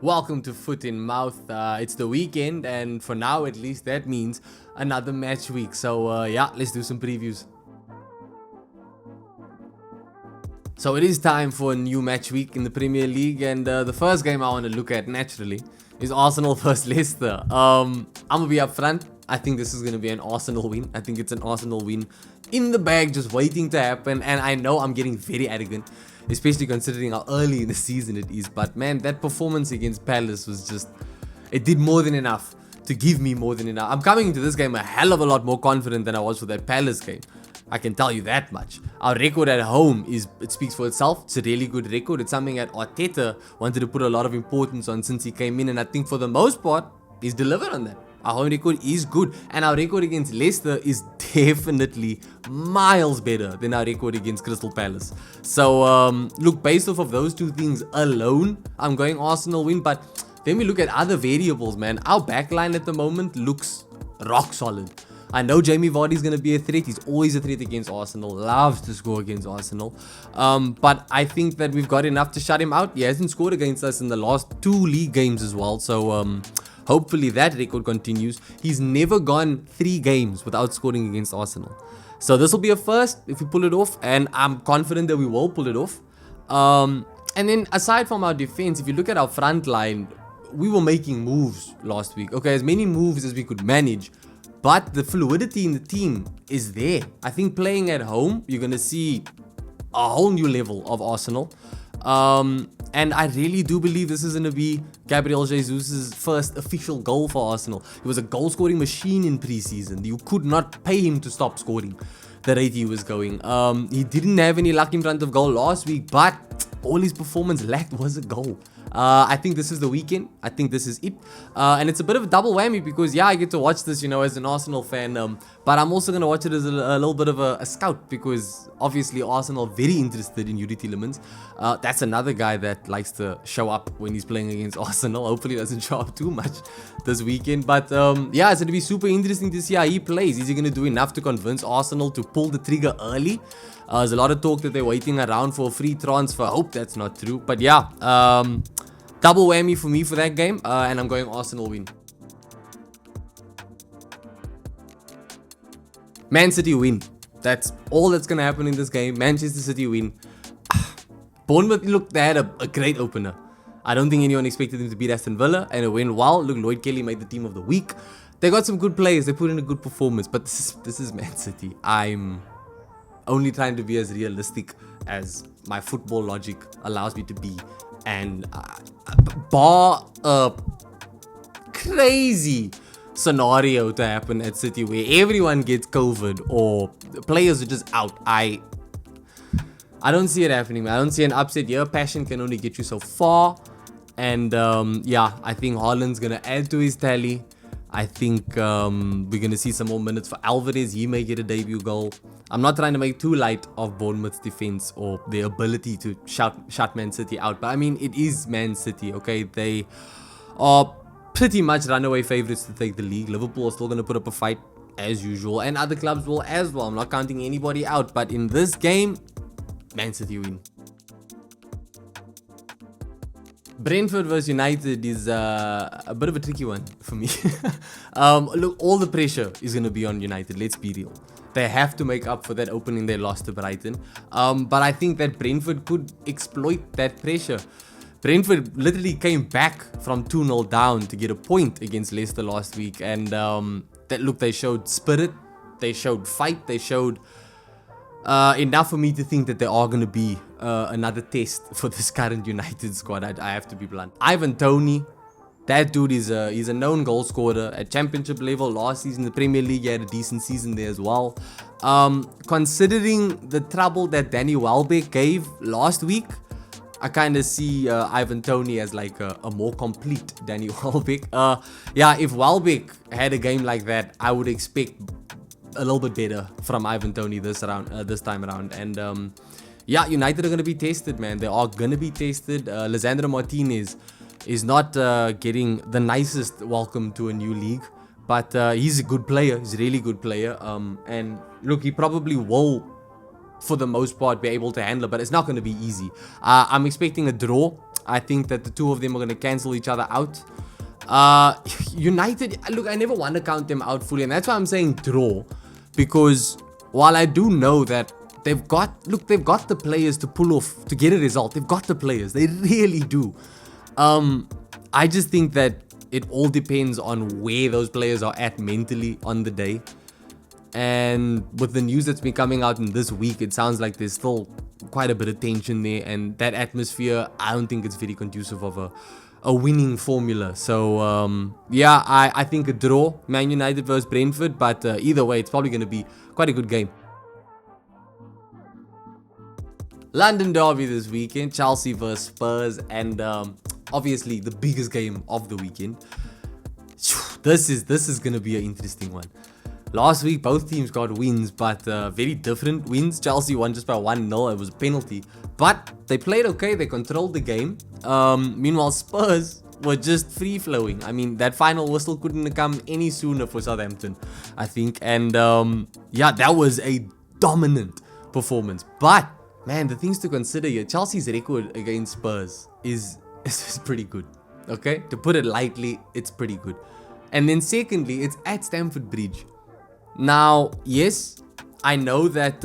Welcome to Foot in Mouth. It's the weekend, and for now at least, that means another match week. So yeah, let's do some previews. So it is time for a new match week in the Premier League, and the first game I want to look at naturally is Arsenal vs Leicester. I'm gonna be up front. I think this is gonna be an Arsenal win. I think it's an Arsenal win in the bag, just waiting to happen. And I know I'm getting very arrogant, especially considering how early in the season it is. But man, that performance against Palace was just, it did more than enough to give me more than enough. I'm coming into this game a hell of a lot more confident than I was for that Palace game. I can tell you that much. Our record at home it speaks for itself. It's a really good record. It's something that Arteta wanted to put a lot of importance on since he came in, and I think for the most part, he's delivered on that. Our home record is good, and our record against Leicester is definitely miles better than our record against Crystal Palace. So look, based off of those two things alone, I'm going Arsenal win. But then we look at other variables, man. Our backline at the moment looks rock solid. I know Jamie Vardy's going to be a threat. He's always a threat against Arsenal. Loves to score against Arsenal. But I think that we've got enough to shut him out. He hasn't scored against us in the last 2 league games as well. So hopefully that record continues. He's never gone 3 games without scoring against Arsenal. So this will be a first if we pull it off. And I'm confident that we will pull it off. And then aside from our defense, if you look at our front line, we were making moves last week. Okay, as many moves as we could manage. But the fluidity in the team is there. I think playing at home, you're going to see a whole new level of Arsenal. And I really do believe this is going to be Gabriel Jesus' first official goal for Arsenal. He was a goal-scoring machine in pre-season. You could not pay him to stop scoring the rate he was going. He didn't have any luck in front of goal last week, but all his performance lacked was a goal. I think this is the weekend. I think this is it. And it's a bit of a double whammy because, yeah, I get to watch this, as an Arsenal fan. But I'm also going to watch it as a little bit of a scout because, obviously, Arsenal are very interested in Yuri Tielemans. That's another guy that likes to show up when he's playing against Arsenal. Hopefully, he doesn't show up too much this weekend. But, yeah, it's going to be super interesting to see how he plays. Is he going to do enough to convince Arsenal to pull the trigger early? There's a lot of talk that they're waiting around for a free transfer. I hope that's not true. But, yeah, double whammy for me for that game, and I'm going Arsenal win. Man City win. That's all that's going to happen in this game. Manchester City win. Bournemouth, look, they had a great opener. I don't think anyone expected them to beat Aston Villa, and it went well. Look, Lloyd Kelly made the team of the week. They got some good players. They put in a good performance, but this is Man City. I'm only trying to be as realistic as my football logic allows me to be. And bar a crazy scenario to happen at City where everyone gets COVID or players are just out, I don't see it happening, man. I don't see an upset here. Passion can only get you so far. And yeah, I think Haaland's going to add to his tally. I think we're going to see some more minutes for Alvarez. He may get a debut goal. I'm not trying to make too light of Bournemouth's defense or their ability to shut Man City out. But I mean, it is Man City, okay? They are pretty much runaway favorites to take the league. Liverpool are still going to put up a fight as usual. And other clubs will as well. I'm not counting anybody out. But in this game, Man City win. Brentford vs United is a bit of a tricky one for me. Look, all the pressure is going to be on United. Let's be real. They have to make up for that opening they lost to Brighton. But I think that Brentford could exploit that pressure. Brentford literally came back from 2-0 down to get a point against Leicester last week. And they showed spirit. They showed fight. They showed enough for me to think that there are going to be another test for this current United squad. I have to be blunt. Ivan Toney, that dude he's a known goal scorer at championship level. Last season, the Premier League, he had a decent season there as well. Considering the trouble that Danny Welbeck gave last week, I kind of see Ivan Toney as like a more complete Danny Welbeck. Yeah, if Welbeck had a game like that, I would expect a little bit better from Ivan Toney this time around. And yeah, United are going to be tested, man. They are going to be tested. Lisandro Martinez is not getting the nicest welcome to a new league, but he's a good player. He's a really good player. And look, he probably will, for the most part, be able to handle it, but it's not going to be easy. I'm expecting a draw. I think that the two of them are going to cancel each other out. United, look, I never want to count them out fully, and that's why I'm saying draw, because while I do know that they've got the players to pull off, to get a result. They've got the players. They really do. I just think that it all depends on where those players are at mentally on the day. And with the news that's been coming out in this week, it sounds like there's still quite a bit of tension there, and that atmosphere, I don't think it's very conducive of a winning formula. So yeah, I think a draw, Man United versus Brentford, but either way, it's probably going to be quite a good game. London derby this weekend, Chelsea versus Spurs, and obviously the biggest game of the weekend. This is going to be an interesting one. Last week, both teams got wins, but very different wins. Chelsea won just by 1-0. It was a penalty. But they played okay. They controlled the game. Meanwhile, Spurs were just free-flowing. I mean, that final whistle couldn't have come any sooner for Southampton, I think. And yeah, that was a dominant performance. But, man, the things to consider here, Chelsea's record against Spurs is pretty good. Okay? To put it lightly, it's pretty good. And then secondly, it's at Stamford Bridge. Now, yes, I know that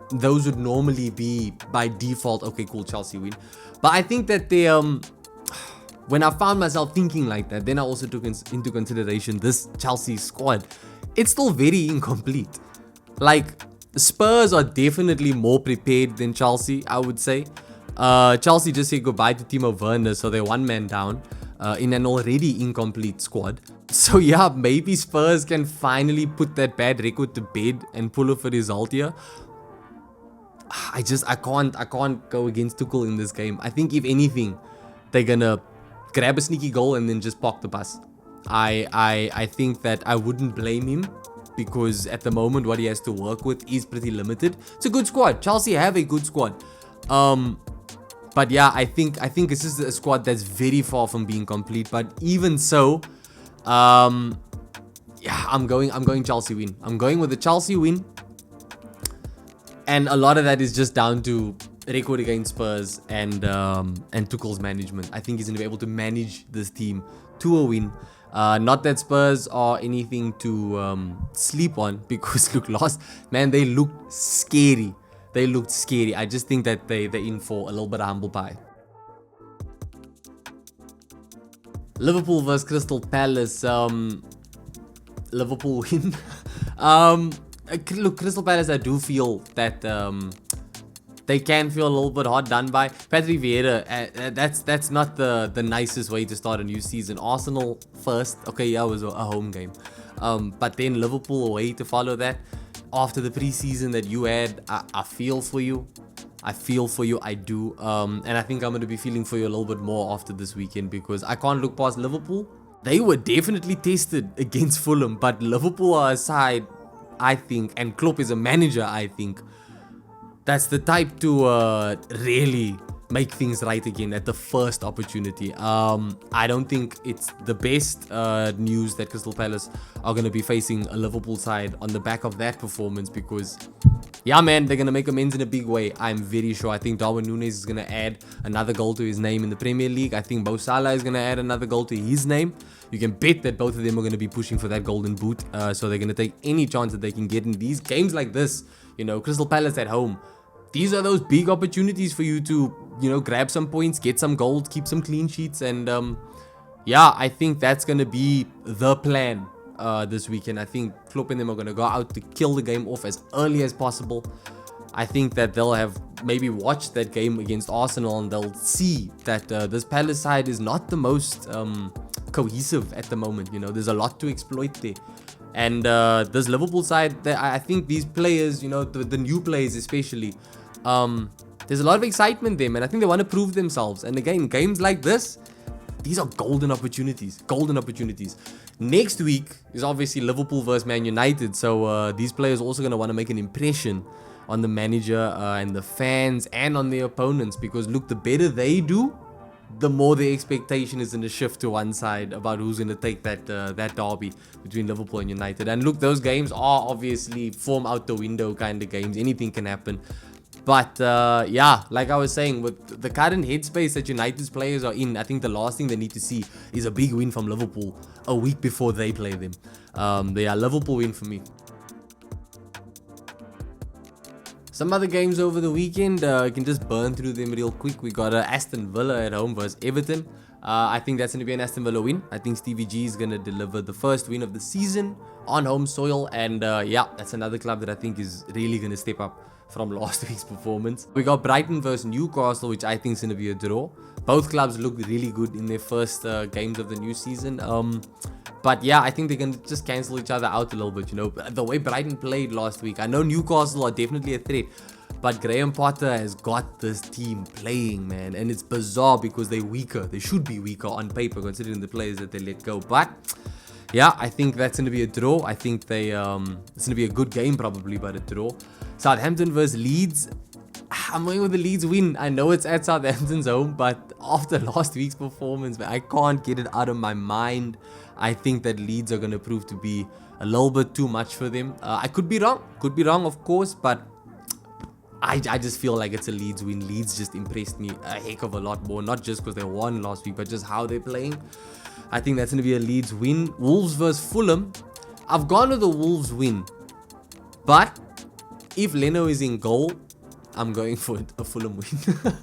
those would normally be by default, okay, cool, Chelsea win. But I think that they, when I found myself thinking like that, then I also took into consideration this Chelsea squad. It's still very incomplete. Like, Spurs are definitely more prepared than Chelsea, I would say. Chelsea just said goodbye to Timo Werner, so they're one man down in an already incomplete squad. So yeah, maybe Spurs can finally put that bad record to bed and pull off a result here. I can't go against Tuchel in this game. I think if anything, they're gonna grab a sneaky goal and then just park the bus. I think that I wouldn't blame him, because at the moment what he has to work with is pretty limited. It's a good squad. Chelsea have a good squad. But yeah, I think it's just a squad that's very far from being complete. But even so, yeah, I'm going Chelsea win. I'm going with the Chelsea win. And a lot of that is just down to record against Spurs and Tuchel's management. I think he's going to be able to manage this team to a win. Not that Spurs are anything to sleep on, because look, they looked scary. They looked scary. I just think that they're in for a little bit of humble pie. Liverpool versus Crystal Palace. Liverpool win. Look, Crystal Palace, I do feel that they can feel a little bit hard done by. Patrick Vieira, that's not the nicest way to start a new season. Arsenal first. Okay, yeah, it was a home game. But then Liverpool away to follow that. After the preseason that you had, I feel for you. I do. And I think I'm going to be feeling for you a little bit more after this weekend, because I can't look past Liverpool. They were definitely tested against Fulham, but Liverpool are a side, I think, and Klopp is a manager, I think, that's the type to really make things right again at the first opportunity. I don't think it's the best news that Crystal Palace are going to be facing a Liverpool side on the back of that performance, because yeah, man, they're going to make amends in a big way. I'm very sure. I think Darwin Núñez is going to add another goal to his name in the Premier League. I think Mo Salah is going to add another goal to his name. You can bet that both of them are going to be pushing for that golden boot. So they're going to take any chance that they can get in these games like this. You know, Crystal Palace at home. These are those big opportunities for you to, you know, grab some points, get some goals, keep some clean sheets. And yeah, I think that's going to be the plan this weekend. I think Klopp and them are going to go out to kill the game off as early as possible. I think that they'll have maybe watched that game against Arsenal and they'll see that this Palace side is not the most cohesive at the moment. You know, there's a lot to exploit there. And this Liverpool side, I think these players, you know, the new players especially, there's a lot of excitement there, man. I think they want to prove themselves. And again, games like this, these are golden opportunities. Next week is obviously Liverpool versus Man United. So these players are also going to want to make an impression on the manager and the fans and on their opponents. Because look, the better they do, the more the expectation is going to shift to one side about who's going to take that derby between Liverpool and United. And look, those games are obviously form out the window kind of games. Anything can happen. But yeah, like I was saying, with the current headspace that United's players are in, I think the last thing they need to see is a big win from Liverpool a week before they play them. They are Liverpool win for me. Some other games over the weekend, you can just burn through them real quick. We got Aston Villa at home versus Everton. I think that's going to be an Aston Villa win. I think Stevie G is going to deliver the first win of the season on home soil. And yeah, that's another club that I think is really going to step up from last week's performance. We got Brighton versus Newcastle, which I think is going to be a draw. Both clubs look really good in their first games of the new season. But yeah, I think they're going to just cancel each other out a little bit, you know. The way Brighton played last week, I know Newcastle are definitely a threat, but Graham Potter has got this team playing, man. And it's bizarre because they're weaker. They should be weaker on paper, considering the players that they let go. But yeah, I think that's going to be a draw. I think it's going to be a good game probably, but a draw. Southampton versus Leeds. I'm going with the Leeds win. I know it's at Southampton's home, but after last week's performance, man, I can't get it out of my mind. I think that Leeds are going to prove to be a little bit too much for them. I could be wrong. Could be wrong, of course, but I just feel like it's a Leeds win. Leeds just impressed me a heck of a lot more. Not just because they won last week, but just how they're playing. I think that's going to be a Leeds win. Wolves versus Fulham. I've gone with the Wolves win. But if Leno is in goal, I'm going for a Fulham win.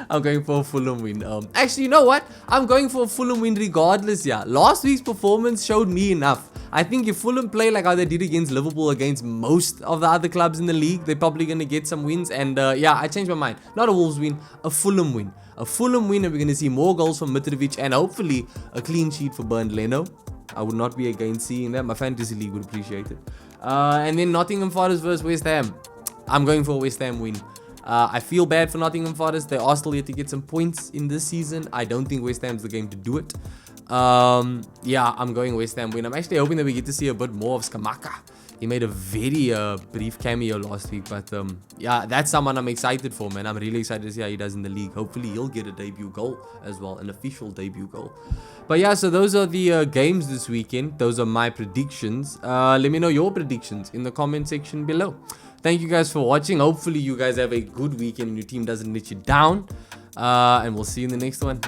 I'm going for a Fulham win. Actually, you know what? I'm going for a Fulham win regardless, yeah. Last week's performance showed me enough. I think if Fulham play like how they did against Liverpool, against most of the other clubs in the league, they're probably going to get some wins. And yeah, I changed my mind. Not a Wolves win, a Fulham win. A Fulham win, and we're going to see more goals from Mitrovic and hopefully a clean sheet for Bernd Leno. I would not be against seeing that. My fantasy league would appreciate it. And then Nottingham Forest versus West Ham. I'm going for a West Ham win. I feel bad for Nottingham Forest. They are still yet to get some points in this season. I don't think West Ham's the game to do it. Yeah, I'm going West Ham win. I'm actually hoping that we get to see a bit more of Skamaka. He made a very brief cameo last week. But yeah, that's someone I'm excited for, man. I'm really excited to see how he does in the league. Hopefully, he'll get a debut goal as well. An official debut goal. But yeah, so those are the games this weekend. Those are my predictions. Let me know your predictions in the comment section below. Thank you guys for watching. Hopefully you guys have a good weekend and your team doesn't let you down. And we'll see you in the next one.